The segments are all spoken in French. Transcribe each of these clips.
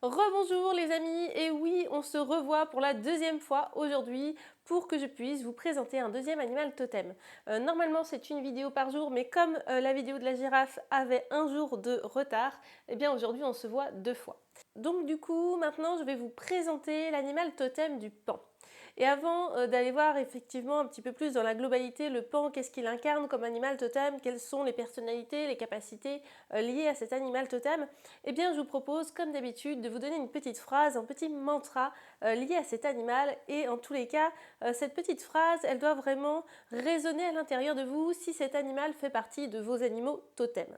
Rebonjour les amis, et oui, on se revoit pour la deuxième fois aujourd'hui pour que je puisse vous présenter un deuxième animal totem. Normalement c'est une vidéo par jour, mais comme la vidéo de la girafe avait un jour de retard, eh bien aujourd'hui on se voit deux fois. Donc du coup, maintenant je vais vous présenter l'animal totem du paon. Et avant d'aller voir effectivement un petit peu plus dans la globalité le paon, qu'est-ce qu'il incarne comme animal totem, quelles sont les personnalités, les capacités liées à cet animal totem, eh bien je vous propose comme d'habitude de vous donner une petite phrase, un petit mantra lié à cet animal, et en tous les cas cette petite phrase elle doit vraiment résonner à l'intérieur de vous si cet animal fait partie de vos animaux totems.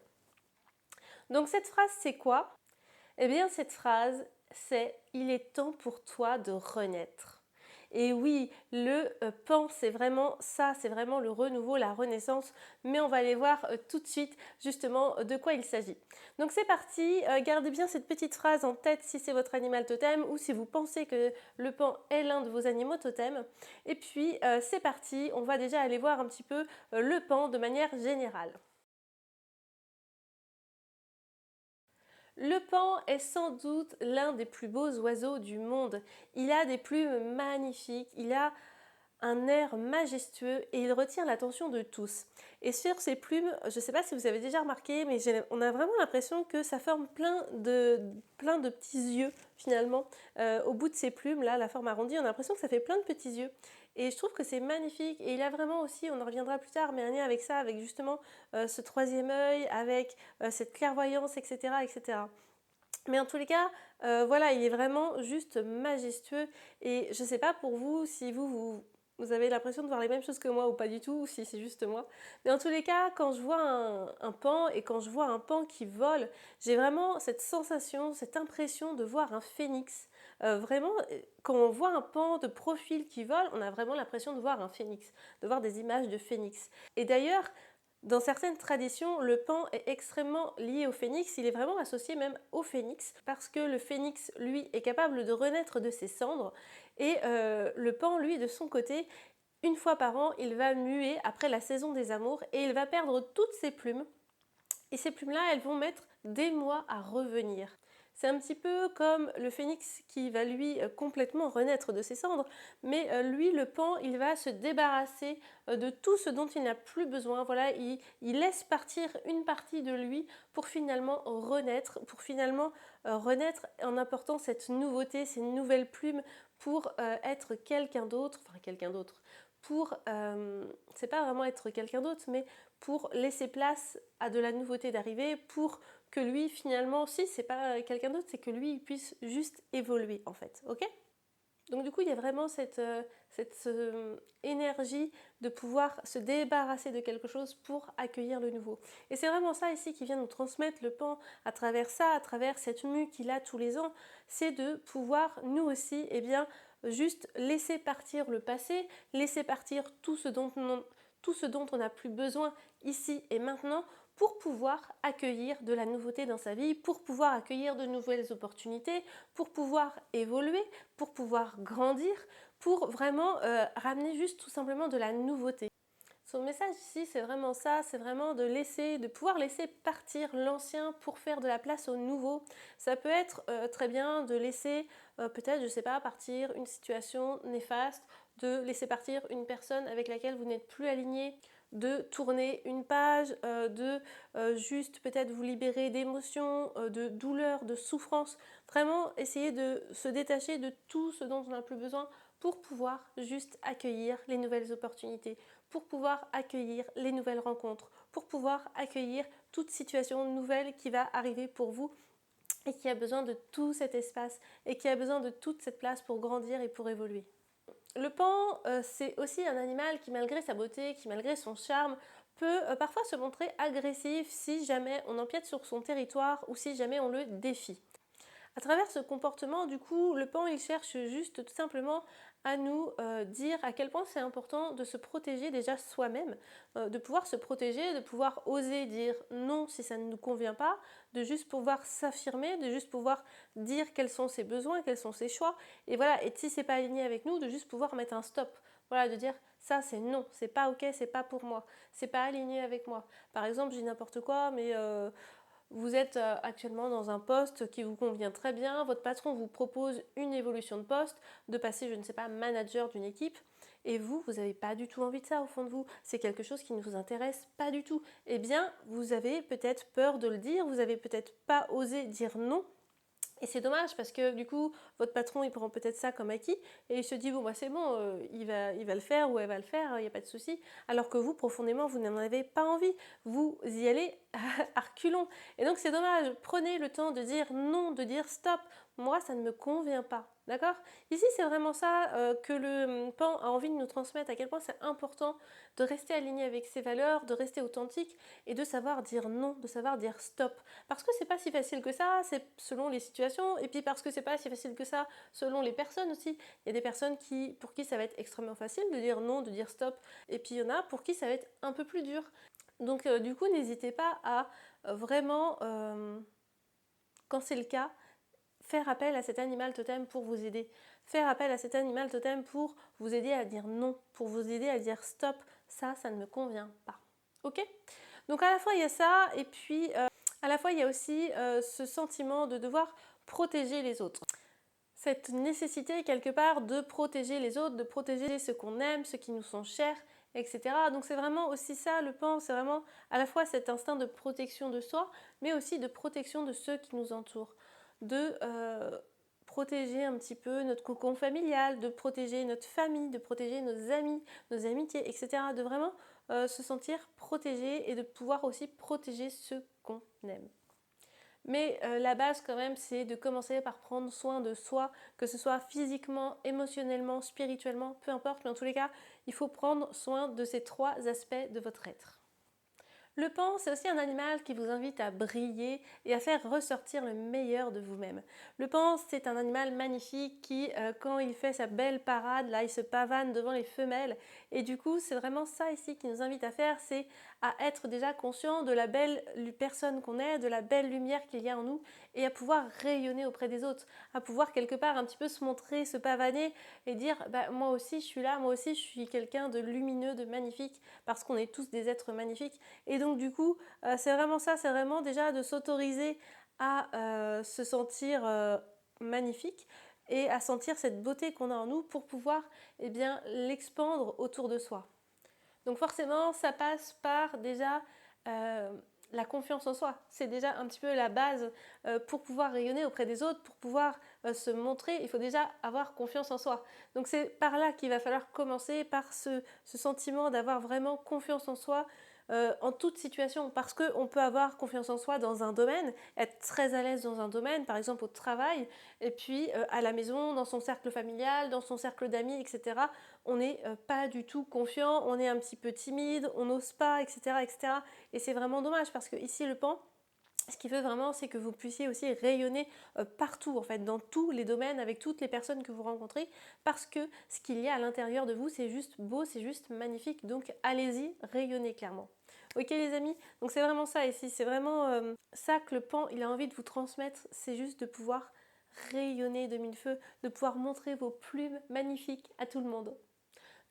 Donc cette phrase c'est quoi? Eh bien cette phrase c'est il est temps pour toi de renaître. Et oui, le paon, c'est vraiment ça, c'est vraiment le renouveau, la renaissance, mais on va aller voir tout de suite justement de quoi il s'agit. Donc c'est parti, gardez bien cette petite phrase en tête si c'est votre animal totem ou si vous pensez que le paon est l'un de vos animaux totems. Et puis c'est parti, on va déjà aller voir un petit peu le paon de manière générale. Le paon est sans doute l'un des plus beaux oiseaux du monde. Il a des plumes magnifiques, il a un air majestueux et il retient l'attention de tous. Et sur ses plumes, je ne sais pas si vous avez déjà remarqué, mais on a vraiment l'impression que ça forme plein de petits yeux finalement. Au bout de ses plumes, là, la forme arrondie, on a l'impression que ça fait plein de petits yeux. Et je trouve que c'est magnifique. Et il a vraiment aussi, on en reviendra plus tard, mais un lien avec ça, avec justement ce troisième œil, avec cette clairvoyance, etc., etc. Mais en tous les cas, voilà, il est vraiment juste majestueux. Et je ne sais pas pour vous si vous avez l'impression de voir les mêmes choses que moi ou pas du tout, ou si c'est juste moi. Mais en tous les cas, quand je vois un paon et quand je vois un paon qui vole, j'ai vraiment cette sensation, cette impression de voir un phénix. Vraiment, quand on voit un paon de profil qui vole, on a vraiment l'impression de voir un phénix, de voir des images de phénix. Et d'ailleurs, dans certaines traditions, le paon est extrêmement lié au phénix, il est vraiment associé même au phénix, parce que le phénix, lui, est capable de renaître de ses cendres, et le paon, lui, de son côté, une fois par an, il va muer après la saison des amours, et il va perdre toutes ses plumes, et ces plumes-là, elles vont mettre des mois à revenir. C'est un petit peu comme le phénix qui va lui complètement renaître de ses cendres, mais lui, le paon, il va se débarrasser de tout ce dont il n'a plus besoin. Voilà, il laisse partir une partie de lui pour finalement renaître en apportant cette nouveauté, ces nouvelles plumes pour être quelqu'un d'autre, pour, c'est pas vraiment être quelqu'un d'autre, mais pour laisser place à de la nouveauté d'arriver, pour que lui finalement, si c'est pas quelqu'un d'autre, c'est que lui il puisse juste évoluer en fait, ok? Donc du coup il y a vraiment cette énergie de pouvoir se débarrasser de quelque chose pour accueillir le nouveau. Et c'est vraiment ça ici qui vient nous transmettre le paon à travers ça, à travers cette mue qu'il a tous les ans, c'est de pouvoir nous aussi, eh bien, juste laisser partir le passé, laisser partir tout ce dont on n'a plus besoin ici et maintenant pour pouvoir accueillir de la nouveauté dans sa vie, pour pouvoir accueillir de nouvelles opportunités, pour pouvoir évoluer, pour pouvoir grandir, pour vraiment ramener juste tout simplement de la nouveauté. Son message ici, c'est vraiment ça, c'est vraiment de pouvoir laisser partir l'ancien pour faire de la place au nouveau. Ça peut être très bien de laisser peut-être, je ne sais pas, partir une situation néfaste, de laisser partir une personne avec laquelle vous n'êtes plus aligné, de tourner une page, de juste peut-être vous libérer d'émotions, de douleurs, de souffrances. Vraiment essayer de se détacher de tout ce dont on n'a plus besoin pour pouvoir juste accueillir les nouvelles opportunités, pour pouvoir accueillir les nouvelles rencontres, pour pouvoir accueillir toute situation nouvelle qui va arriver pour vous et qui a besoin de tout cet espace et qui a besoin de toute cette place pour grandir et pour évoluer. Le paon, c'est aussi un animal qui, malgré sa beauté, qui malgré son charme, peut parfois se montrer agressif si jamais on empiète sur son territoire ou si jamais on le défie. À travers ce comportement, du coup, le paon il cherche juste tout simplement à nous dire à quel point c'est important de se protéger déjà soi-même, de pouvoir se protéger, de pouvoir oser dire non si ça ne nous convient pas, de juste pouvoir s'affirmer, de juste pouvoir dire quels sont ses besoins, quels sont ses choix, et voilà, et si c'est pas aligné avec nous, de juste pouvoir mettre un stop. Voilà, de dire ça c'est non, c'est pas ok, c'est pas pour moi, c'est pas aligné avec moi. Par exemple, j'ai n'importe quoi, mais vous êtes actuellement dans un poste qui vous convient très bien, votre patron vous propose une évolution de poste, de passer, je ne sais pas, manager d'une équipe, et vous n'avez pas du tout envie de ça au fond de vous, c'est quelque chose qui ne vous intéresse pas du tout, eh bien, vous avez peut-être peur de le dire, vous avez peut-être pas osé dire non. Et c'est dommage parce que du coup, votre patron, il prend peut-être ça comme acquis et il se dit, bon, bah, c'est bon, il va le faire ou elle va le faire, il n'y a pas de souci. Alors que vous, profondément, vous n'en avez pas envie. Vous y allez à reculons. Et donc, c'est dommage. Prenez le temps de dire non, de dire stop. Moi, ça ne me convient pas. D'accord? Ici, c'est vraiment ça que le pan a envie de nous transmettre, à quel point c'est important de rester aligné avec ses valeurs, de rester authentique et de savoir dire non, de savoir dire stop. Parce que c'est pas si facile que ça, c'est selon les situations, et puis parce que c'est pas si facile que ça selon les personnes aussi. Il y a des personnes pour qui ça va être extrêmement facile de dire non, de dire stop, et puis il y en a pour qui ça va être un peu plus dur. Donc du coup, n'hésitez pas à vraiment, quand c'est le cas, faire appel à cet animal totem pour vous aider. Faire appel à cet animal totem pour vous aider à dire non, pour vous aider à dire stop, ça ne me convient pas. Ok? Donc à la fois il y a ça, et puis à la fois il y a aussi ce sentiment de devoir protéger les autres. Cette nécessité quelque part de protéger les autres, de protéger ceux qu'on aime, ceux qui nous sont chers, etc. Donc c'est vraiment aussi ça le pan, c'est vraiment à la fois cet instinct de protection de soi, mais aussi de protection de ceux qui nous entourent. De protéger un petit peu notre cocon familial, de protéger notre famille, de protéger nos amis, nos amitiés, etc. De vraiment se sentir protégé et de pouvoir aussi protéger ceux qu'on aime. Mais la base quand même, c'est de commencer par prendre soin de soi, que ce soit physiquement, émotionnellement, spirituellement, peu importe, mais en tous les cas, il faut prendre soin de ces 3 aspects de votre être. Le pan, c'est aussi un animal qui vous invite à briller et à faire ressortir le meilleur de vous-même. Le pan, c'est un animal magnifique qui, quand il fait sa belle parade, là, il se pavane devant les femelles. Et du coup, c'est vraiment ça ici qui nous invite à faire, c'est à être déjà conscient de la belle personne qu'on est, de la belle lumière qu'il y a en nous, et à pouvoir rayonner auprès des autres, à pouvoir quelque part un petit peu se montrer, se pavaner et dire bah, moi aussi je suis là, moi aussi je suis quelqu'un de lumineux, de magnifique, parce qu'on est tous des êtres magnifiques. Et donc du coup, c'est vraiment ça, c'est vraiment déjà de s'autoriser à se sentir magnifique et à sentir cette beauté qu'on a en nous pour pouvoir eh bien, l'expandre autour de soi. Donc forcément, ça passe par déjà la confiance en soi. C'est déjà un petit peu la base pour pouvoir rayonner auprès des autres, pour pouvoir se montrer. Il faut déjà avoir confiance en soi. Donc c'est par là qu'il va falloir commencer, par ce sentiment d'avoir vraiment confiance en soi en toute situation. Parce qu'on peut avoir confiance en soi dans un domaine, être très à l'aise dans un domaine, par exemple au travail, et puis à la maison, dans son cercle familial, dans son cercle d'amis, etc. On n'est pas du tout confiant, on est un petit peu timide, on n'ose pas, etc., etc. Et c'est vraiment dommage parce que ici le pan, ce qu'il veut vraiment, c'est que vous puissiez aussi rayonner partout, en fait, dans tous les domaines, avec toutes les personnes que vous rencontrez, parce que ce qu'il y a à l'intérieur de vous, c'est juste beau, c'est juste magnifique. Donc allez-y, rayonnez clairement. Ok les amis, donc c'est vraiment ça ici, c'est vraiment ça que le pan, il a envie de vous transmettre, c'est juste de pouvoir rayonner de mille feux, de pouvoir montrer vos plumes magnifiques à tout le monde.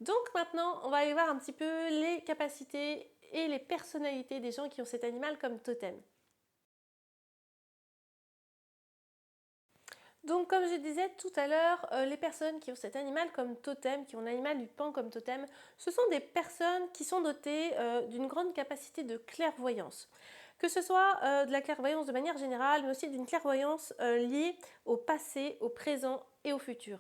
Donc maintenant, on va aller voir un petit peu les capacités et les personnalités des gens qui ont cet animal comme totem. Donc comme je disais tout à l'heure, les personnes qui ont cet animal comme totem, qui ont l'animal du pan comme totem, ce sont des personnes qui sont dotées d'une grande capacité de clairvoyance. Que ce soit de la clairvoyance de manière générale, mais aussi d'une clairvoyance liée au passé, au présent et au futur.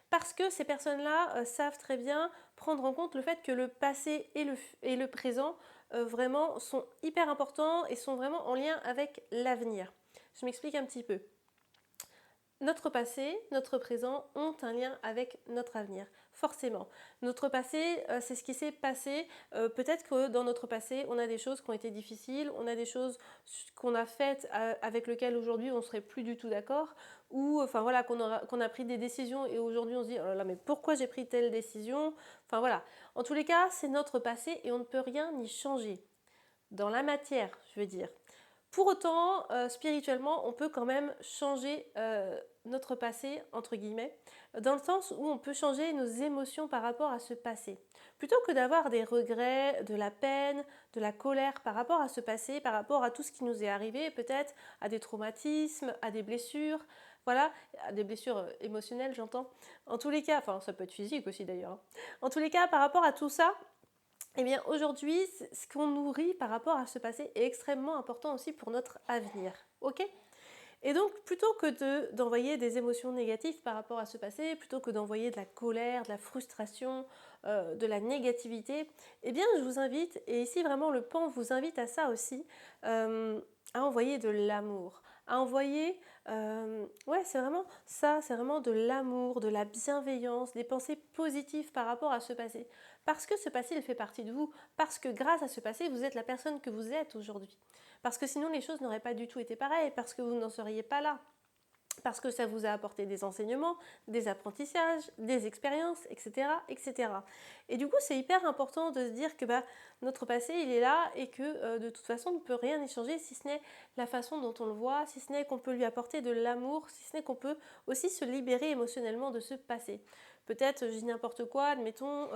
Parce que ces personnes-là savent très bien prendre en compte le fait que le passé et le présent vraiment sont hyper importants et sont vraiment en lien avec l'avenir. Je m'explique un petit peu. Notre passé, notre présent ont un lien avec notre avenir, forcément. Notre passé, c'est ce qui s'est passé. Peut-être que dans notre passé, on a des choses qui ont été difficiles, on a des choses qu'on a faites avec lesquelles aujourd'hui on ne serait plus du tout d'accord, ou enfin voilà, qu'on a pris des décisions et aujourd'hui on se dit oh là là, mais pourquoi j'ai pris telle décision? Enfin voilà. En tous les cas, c'est notre passé et on ne peut rien y changer. Dans la matière, je veux dire. Pour autant, spirituellement, on peut quand même changer notre passé, entre guillemets, dans le sens où on peut changer nos émotions par rapport à ce passé. Plutôt que d'avoir des regrets, de la peine, de la colère par rapport à ce passé, par rapport à tout ce qui nous est arrivé, peut-être à des traumatismes, à des blessures, voilà, à des blessures émotionnelles, j'entends. En tous les cas, enfin, ça peut être physique aussi d'ailleurs, hein. En tous les cas, par rapport à tout ça, eh bien aujourd'hui, ce qu'on nourrit par rapport à ce passé est extrêmement important aussi pour notre avenir. Ok? Et donc, plutôt que d'envoyer des émotions négatives par rapport à ce passé, plutôt que d'envoyer de la colère, de la frustration, de la négativité, eh bien, je vous invite, et ici vraiment le pan vous invite à ça aussi, à envoyer de l'amour, à envoyer, ouais, c'est vraiment ça, c'est vraiment de l'amour, de la bienveillance, des pensées positives par rapport à ce passé. Parce que ce passé, il fait partie de vous, parce que grâce à ce passé, vous êtes la personne que vous êtes aujourd'hui. Parce que sinon, les choses n'auraient pas du tout été pareilles, parce que vous n'en seriez pas là. Parce que ça vous a apporté des enseignements, des apprentissages, des expériences, etc. etc. Et du coup, c'est hyper important de se dire que notre passé, il est là et que de toute façon, on ne peut rien y changer si ce n'est la façon dont on le voit, si ce n'est qu'on peut lui apporter de l'amour, si ce n'est qu'on peut aussi se libérer émotionnellement de ce passé. Peut-être, je dis n'importe quoi, admettons...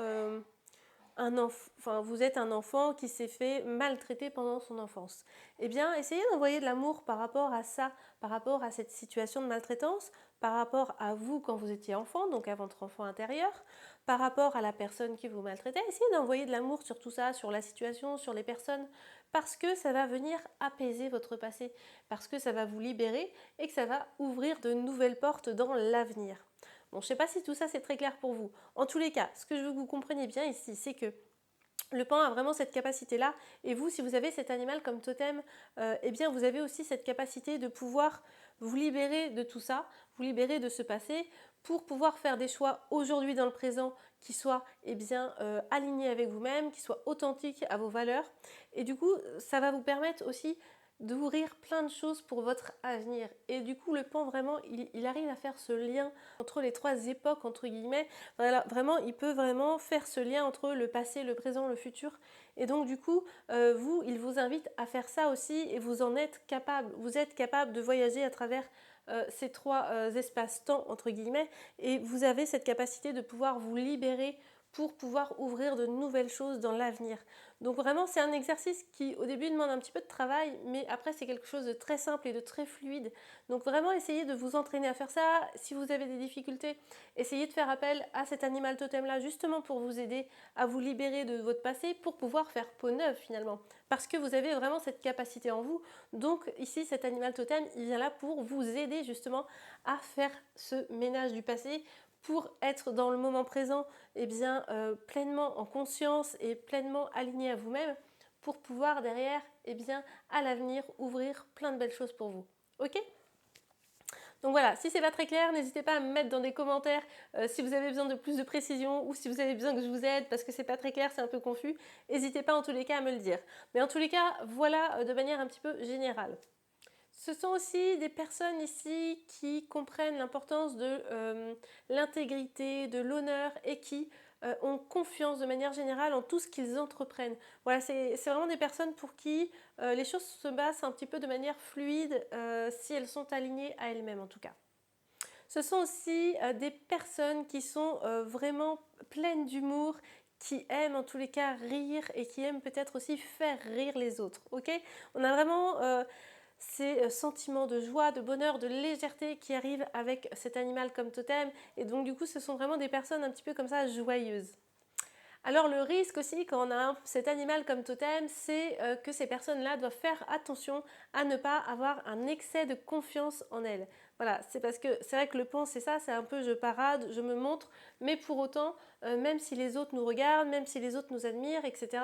vous êtes un enfant qui s'est fait maltraiter pendant son enfance. Eh bien, essayez d'envoyer de l'amour par rapport à ça, par rapport à cette situation de maltraitance, par rapport à vous quand vous étiez enfant, donc à votre enfant intérieur, par rapport à la personne qui vous maltraitait. Essayez d'envoyer de l'amour sur tout ça, sur la situation, sur les personnes, parce que ça va venir apaiser votre passé, parce que ça va vous libérer et que ça va ouvrir de nouvelles portes dans l'avenir. Bon, je ne sais pas si tout ça c'est très clair pour vous. En tous les cas, ce que je veux que vous compreniez bien ici, c'est que le pan a vraiment cette capacité-là. Et vous, si vous avez cet animal comme totem, eh bien vous avez aussi cette capacité de pouvoir vous libérer de tout ça, vous libérer de ce passé, pour pouvoir faire des choix aujourd'hui dans le présent qui soient alignés avec vous-même, qui soient authentiques à vos valeurs. Et du coup, ça va vous permettre aussi d'ouvrir plein de choses pour votre avenir. Et du coup, le pan, vraiment, il arrive à faire ce lien entre les trois époques, entre guillemets. Voilà, vraiment, il peut vraiment faire ce lien entre le passé, le présent, le futur. Et donc, du coup, il vous invite à faire ça aussi et vous en êtes capable. Vous êtes capable de voyager à travers ces trois espaces-temps, entre guillemets, et vous avez cette capacité de pouvoir vous libérer pour pouvoir ouvrir de nouvelles choses dans l'avenir. Donc vraiment, c'est un exercice qui au début demande un petit peu de travail, mais après c'est quelque chose de très simple et de très fluide. Donc vraiment, essayez de vous entraîner à faire ça. Si vous avez des difficultés, essayez de faire appel à cet animal totem-là justement pour vous aider à vous libérer de votre passé, pour pouvoir faire peau neuve finalement. Parce que vous avez vraiment cette capacité en vous. Donc ici, cet animal totem, il vient là pour vous aider justement à faire ce ménage du passé, pour être dans le moment présent, pleinement en conscience et pleinement aligné à vous-même, pour pouvoir derrière, à l'avenir, ouvrir plein de belles choses pour vous. Ok ? Donc voilà, si c'est pas très clair, n'hésitez pas à me mettre dans des commentaires si vous avez besoin de plus de précision ou si vous avez besoin que je vous aide parce que c'est pas très clair, c'est un peu confus. N'hésitez pas en tous les cas à me le dire. Mais en tous les cas, voilà de manière un petit peu générale. Ce sont aussi des personnes ici qui comprennent l'importance de l'intégrité, de l'honneur et qui ont confiance de manière générale en tout ce qu'ils entreprennent. Voilà, c'est vraiment des personnes pour qui les choses se passent un petit peu de manière fluide si elles sont alignées à elles-mêmes en tout cas. Ce sont aussi des personnes qui sont vraiment pleines d'humour, qui aiment en tous les cas rire et qui aiment peut-être aussi faire rire les autres. Ok ? On a vraiment ces sentiments de joie, de bonheur, de légèreté qui arrivent avec cet animal comme totem. Et donc du coup, ce sont vraiment des personnes un petit peu comme ça joyeuses. Alors le risque aussi quand on a cet animal comme totem, c'est que ces personnes-là doivent faire attention à ne pas avoir un excès de confiance en elles. Voilà, c'est parce que c'est vrai que le pan c'est ça, c'est un peu je parade, je me montre, mais pour autant, même si les autres nous regardent, même si les autres nous admirent, etc.,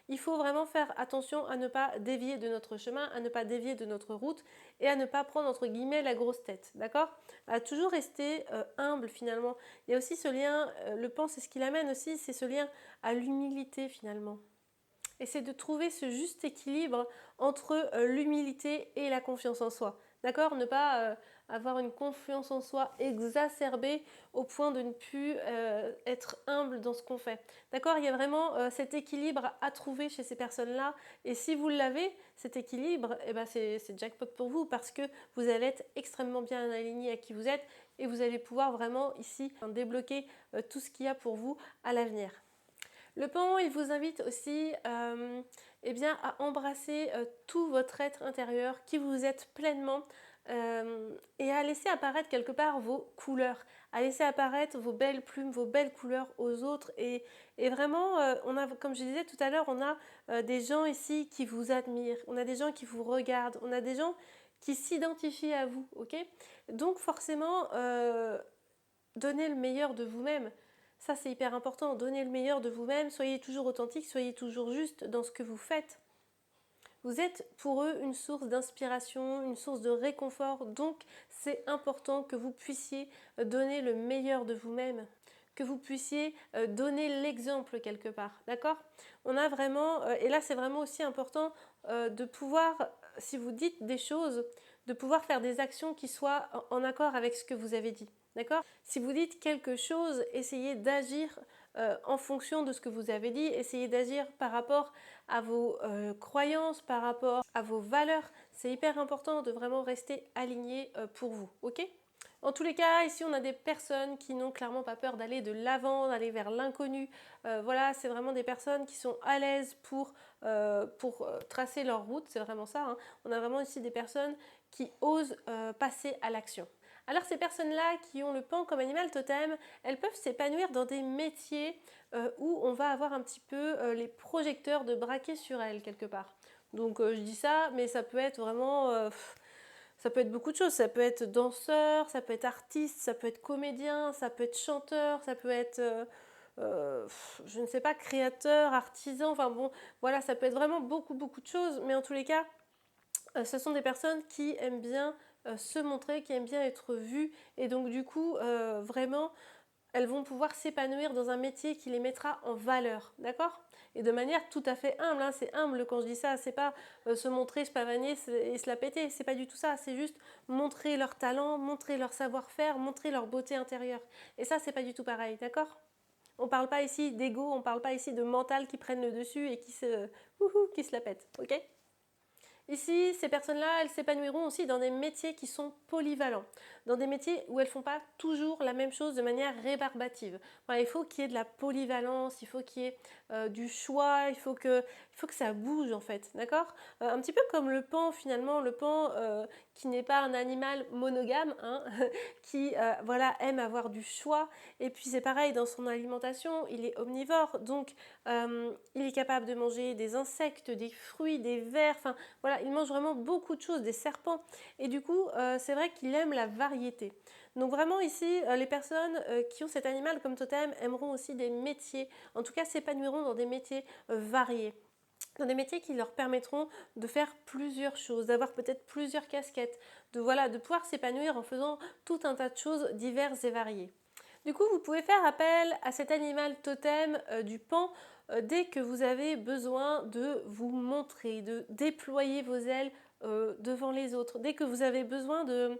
il faut vraiment faire attention à ne pas dévier de notre chemin, à ne pas dévier de notre route et à ne pas prendre entre guillemets la grosse tête, d'accord ? À toujours rester humble finalement. Il y a aussi ce lien, le pan c'est ce qui l'amène aussi, c'est ce lien à l'humilité finalement. Et c'est de trouver ce juste équilibre entre l'humilité et la confiance en soi. D'accord ? Ne pas avoir une confiance en soi exacerbée au point de ne plus être humble dans ce qu'on fait. D'accord? Il y a vraiment cet équilibre à trouver chez ces personnes-là. Et si vous l'avez, cet équilibre, eh ben c'est jackpot pour vous parce que vous allez être extrêmement bien aligné à qui vous êtes et vous allez pouvoir vraiment ici débloquer tout ce qu'il y a pour vous à l'avenir. Le pan, il vous invite aussi eh bien, à embrasser tout votre être intérieur, qui vous êtes pleinement, et à laisser apparaître quelque part vos couleurs, à laisser apparaître vos belles plumes, vos belles couleurs aux autres. Et vraiment, on a, comme je disais tout à l'heure, on a des gens ici qui vous admirent, on a des gens qui vous regardent, on a des gens qui s'identifient à vous, ok? Donc forcément, donnez le meilleur de vous-même. Ça, c'est hyper important. Donnez le meilleur de vous-même. Soyez toujours authentique, soyez toujours juste dans ce que vous faites. Vous êtes pour eux une source d'inspiration, une source de réconfort. Donc, c'est important que vous puissiez donner le meilleur de vous-même. Que vous puissiez donner l'exemple quelque part. D'accord? On a vraiment, et là, c'est vraiment aussi important de pouvoir, si vous dites des choses, de pouvoir faire des actions qui soient en accord avec ce que vous avez dit. D'accord? Si vous dites quelque chose, essayez d'agir en fonction de ce que vous avez dit, essayez d'agir par rapport à vos croyances, par rapport à vos valeurs. C'est hyper important de vraiment rester aligné pour vous, ok? En tous les cas, ici on a des personnes qui n'ont clairement pas peur d'aller de l'avant, d'aller vers l'inconnu. Voilà, c'est vraiment des personnes qui sont à l'aise pour tracer leur route, c'est vraiment ça. Hein. On a vraiment ici des personnes qui osent passer à l'action. Alors ces personnes-là qui ont le pan comme animal totem, elles peuvent s'épanouir dans des métiers où on va avoir un petit peu les projecteurs de braquer sur elles quelque part. Donc je dis ça, mais ça peut être vraiment... ça peut être beaucoup de choses, ça peut être danseur, ça peut être artiste, ça peut être comédien, ça peut être chanteur, ça peut être, je ne sais pas, créateur, artisan, enfin bon, voilà, ça peut être vraiment beaucoup de choses, mais en tous les cas, ce sont des personnes qui aiment bien se montrer, qui aiment bien être vues, et donc du coup, vraiment, elles vont pouvoir s'épanouir dans un métier qui les mettra en valeur, d'accord? Et de manière tout à fait humble, hein, c'est humble quand je dis ça, c'est pas se montrer, se pavaner et se la péter, c'est pas du tout ça, c'est juste montrer leur talent, montrer leur savoir-faire, montrer leur beauté intérieure. Et ça, c'est pas du tout pareil, d'accord? On parle pas ici d'ego, on parle pas ici de mental qui prennent le dessus et qui se la pètent, ok? Ici, ces personnes-là, elles s'épanouiront aussi dans des métiers qui sont polyvalents, dans des métiers où elles ne font pas toujours la même chose de manière rébarbative. Enfin, il faut qu'il y ait de la polyvalence, il faut qu'il y ait du choix, il faut que ça bouge en fait, d'accord? Un petit peu comme le pan finalement, le pan qui n'est pas un animal monogame, hein, qui voilà, aime avoir du choix. Et puis c'est pareil dans son alimentation, il est omnivore, donc il est capable de manger des insectes, des fruits, des vers, enfin voilà, il mange vraiment beaucoup de choses, des serpents. Et du coup, c'est vrai qu'il aime la variété. Donc vraiment ici, les personnes qui ont cet animal comme totem aimeront aussi des métiers, en tout cas s'épanouiront dans des métiers variés. Dans des métiers qui leur permettront de faire plusieurs choses, d'avoir peut-être plusieurs casquettes, de pouvoir s'épanouir en faisant tout un tas de choses diverses et variées. Du coup, vous pouvez faire appel à cet animal totem du pan dès que vous avez besoin de vous montrer, de déployer vos ailes devant les autres, dès que vous avez besoin de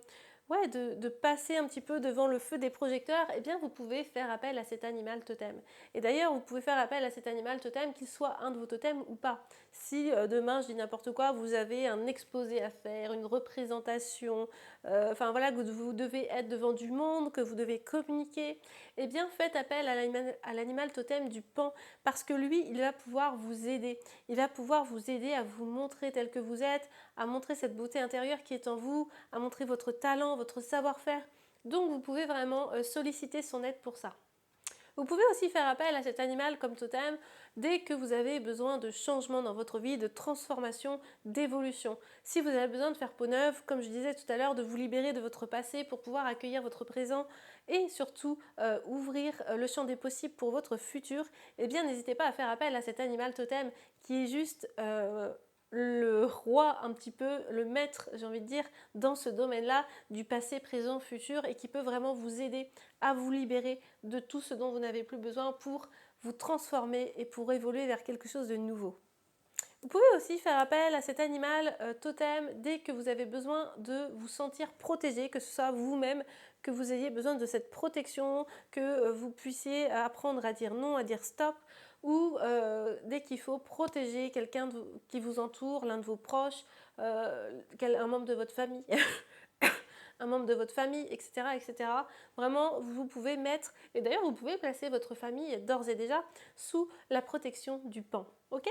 passer un petit peu devant le feu des projecteurs, eh bien vous pouvez faire appel à cet animal totem. Et d'ailleurs, vous pouvez faire appel à cet animal totem, qu'il soit un de vos totems ou pas. Si demain, je dis n'importe quoi, vous avez un exposé à faire, une représentation, enfin voilà, que vous devez être devant du monde, que vous devez communiquer, eh bien faites appel à l'animal totem du pan, parce que lui, il va pouvoir vous aider. Il va pouvoir vous aider à vous montrer tel que vous êtes, à montrer cette beauté intérieure qui est en vous, à montrer votre talent, votre savoir-faire. Donc vous pouvez vraiment solliciter son aide pour ça. Vous pouvez aussi faire appel à cet animal comme totem dès que vous avez besoin de changement dans votre vie, de transformation, d'évolution. Si vous avez besoin de faire peau neuve, comme je disais tout à l'heure, de vous libérer de votre passé pour pouvoir accueillir votre présent et surtout ouvrir le champ des possibles pour votre futur, eh bien n'hésitez pas à faire appel à cet animal totem qui est juste le roi, un petit peu le maître, j'ai envie de dire, dans ce domaine-là du passé, présent, futur et qui peut vraiment vous aider à vous libérer de tout ce dont vous n'avez plus besoin pour vous transformer et pour évoluer vers quelque chose de nouveau. Vous pouvez aussi faire appel à cet animal totem dès que vous avez besoin de vous sentir protégé, que ce soit vous-même, que vous ayez besoin de cette protection, que vous puissiez apprendre à dire non, à dire stop, ou dès qu'il faut protéger quelqu'un qui vous entoure, l'un de vos proches, un membre de votre famille. Un membre de votre famille, etc., etc. Vraiment, vous pouvez mettre, et d'ailleurs vous pouvez placer votre famille d'ores et déjà sous la protection du pan. Ok ?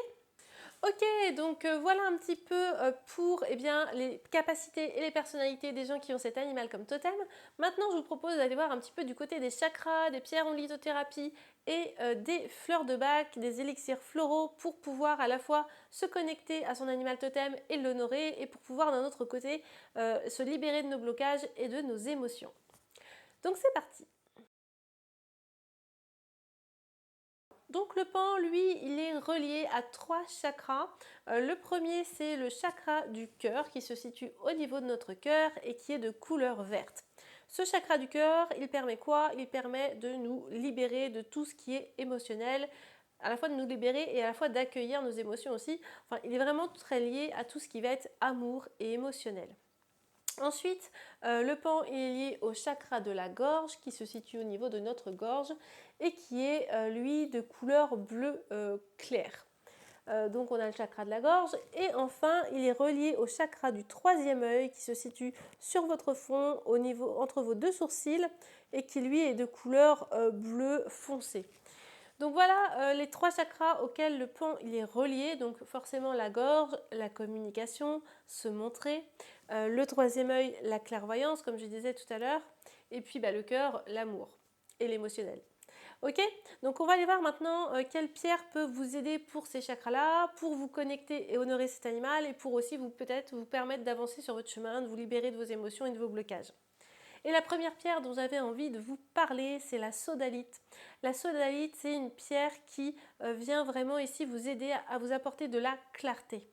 Ok, donc voilà un petit peu pour les capacités et les personnalités des gens qui ont cet animal comme totem. Maintenant, je vous propose d'aller voir un petit peu du côté des chakras, des pierres en lithothérapie et des fleurs de bac, des élixirs floraux pour pouvoir à la fois se connecter à son animal totem et l'honorer et pour pouvoir d'un autre côté se libérer de nos blocages et de nos émotions. Donc c'est parti. Donc le pan, lui, il est relié à 3 chakras. Le premier, c'est le chakra du cœur qui se situe au niveau de notre cœur et qui est de couleur verte. Ce chakra du cœur, il permet quoi? Il permet de nous libérer de tout ce qui est émotionnel, à la fois de nous libérer et à la fois d'accueillir nos émotions aussi. Enfin, il est vraiment très lié à tout ce qui va être amour et émotionnel. Ensuite, le pan est lié au chakra de la gorge qui se situe au niveau de notre gorge et qui est lui de couleur bleu clair. Donc on a le chakra de la gorge et enfin il est relié au chakra du troisième œil qui se situe sur votre front entre vos deux sourcils et qui lui est de couleur bleu foncé. Donc voilà les 3 chakras auxquels le pan il est relié, donc forcément la gorge, la communication, se montrer, le troisième œil, la clairvoyance comme je disais tout à l'heure, et puis le cœur, l'amour et l'émotionnel. Ok, donc on va aller voir maintenant quelle pierre peut vous aider pour ces chakras-là, pour vous connecter et honorer cet animal et pour aussi peut-être vous permettre d'avancer sur votre chemin, de vous libérer de vos émotions et de vos blocages. Et la première pierre dont j'avais envie de vous parler, c'est la sodalite. La sodalite, c'est une pierre qui vient vraiment ici vous aider à vous apporter de la clarté.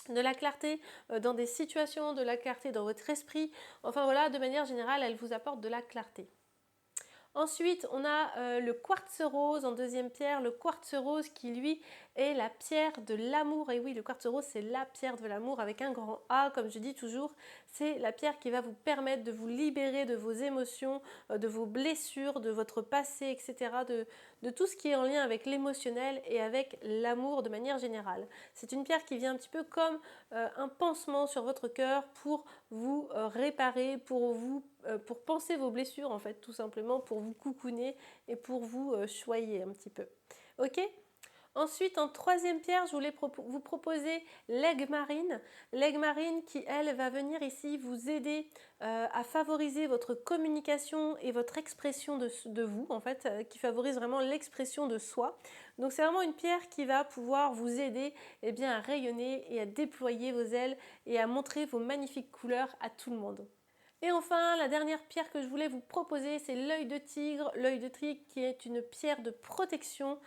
De la clarté dans des situations, de la clarté dans votre esprit. Enfin voilà, de manière générale, elle vous apporte de la clarté. Ensuite, on a le quartz rose en deuxième pierre, le quartz rose qui lui est la pierre de l'amour. Et oui, le quartz rose c'est la pierre de l'amour avec un grand A, comme je dis toujours. C'est la pierre qui va vous permettre de vous libérer de vos émotions, de vos blessures, de votre passé, etc. De tout ce qui est en lien avec l'émotionnel et avec l'amour de manière générale. C'est une pierre qui vient un petit peu comme un pansement sur votre cœur pour vous réparer, pour penser vos blessures en fait, tout simplement, pour vous coucouner et pour vous choyer un petit peu. Ok ? Ensuite, en troisième pierre, je voulais vous proposer l'aigle marine. L'aigle marine qui, elle, va venir ici vous aider à favoriser votre communication et votre expression de vous, en fait, qui favorise vraiment l'expression de soi. Donc, c'est vraiment une pierre qui va pouvoir vous aider à rayonner et à déployer vos ailes et à montrer vos magnifiques couleurs à tout le monde. Et enfin, la dernière pierre que je voulais vous proposer, c'est l'œil de tigre. L'œil de tigre qui est une pierre de protection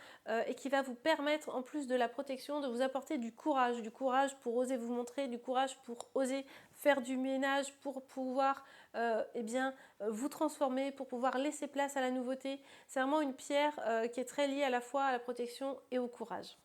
et qui va vous permettre, en plus de la protection, de vous apporter du courage pour oser vous montrer, du courage pour oser faire du ménage, pour pouvoir vous transformer, pour pouvoir laisser place à la nouveauté. C'est vraiment une pierre qui est très liée à la fois à la protection et au courage.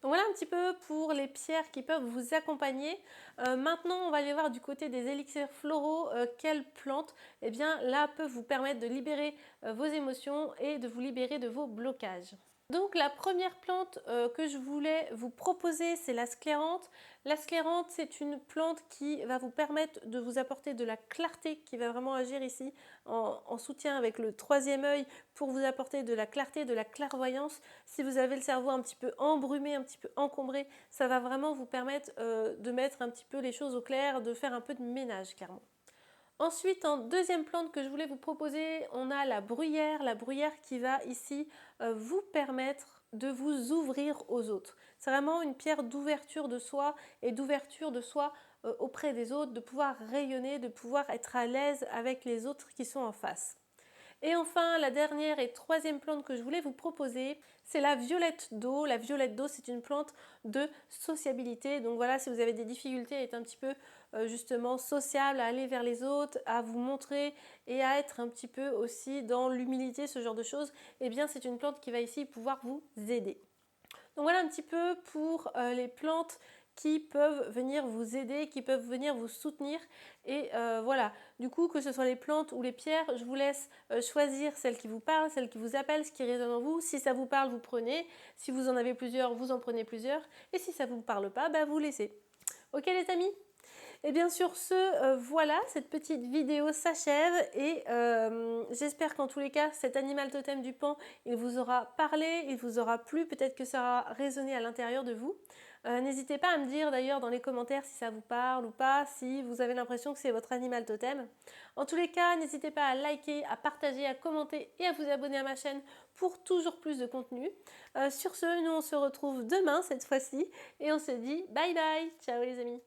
Donc voilà un petit peu pour les pierres qui peuvent vous accompagner. Maintenant, on va aller voir du côté des élixirs floraux, quelles plantes là peuvent vous permettre de libérer vos émotions et de vous libérer de vos blocages. Donc la première plante que je voulais vous proposer, c'est la sclérante. La sclérante, c'est une plante qui va vous permettre de vous apporter de la clarté, qui va vraiment agir ici en soutien avec le troisième œil pour vous apporter de la clarté, de la clairvoyance. Si vous avez le cerveau un petit peu embrumé, un petit peu encombré, ça va vraiment vous permettre de mettre un petit peu les choses au clair, de faire un peu de ménage clairement. Ensuite, en deuxième plante que je voulais vous proposer, on a la bruyère qui va ici vous permettre de vous ouvrir aux autres. C'est vraiment une pierre d'ouverture de soi et d'ouverture de soi auprès des autres, de pouvoir rayonner, de pouvoir être à l'aise avec les autres qui sont en face. Et enfin, la dernière et troisième plante que je voulais vous proposer, c'est la violette d'eau. La violette d'eau, c'est une plante de sociabilité. Donc voilà, si vous avez des difficultés à être un petit peu justement sociable, à aller vers les autres, à vous montrer et à être un petit peu aussi dans l'humilité, ce genre de choses, c'est une plante qui va ici pouvoir vous aider. Donc voilà un petit peu pour les plantes qui peuvent venir vous aider, qui peuvent venir vous soutenir. Et voilà, du coup, que ce soit les plantes ou les pierres, je vous laisse choisir celle qui vous parle, celle qui vous appelle, ce qui résonne en vous. Si ça vous parle, vous prenez. Si vous en avez plusieurs, vous en prenez plusieurs. Et si ça ne vous parle pas, bah, vous laissez. Ok les amis? Et bien sur ce, voilà, cette petite vidéo s'achève et j'espère qu'en tous les cas, cet animal totem du pan, il vous aura parlé, il vous aura plu, peut-être que ça aura résonné à l'intérieur de vous. N'hésitez pas à me dire d'ailleurs dans les commentaires si ça vous parle ou pas, si vous avez l'impression que c'est votre animal totem. En tous les cas, n'hésitez pas à liker, à partager, à commenter et à vous abonner à ma chaîne pour toujours plus de contenu. Sur ce, nous on se retrouve demain cette fois-ci et on se dit bye bye, ciao les amis.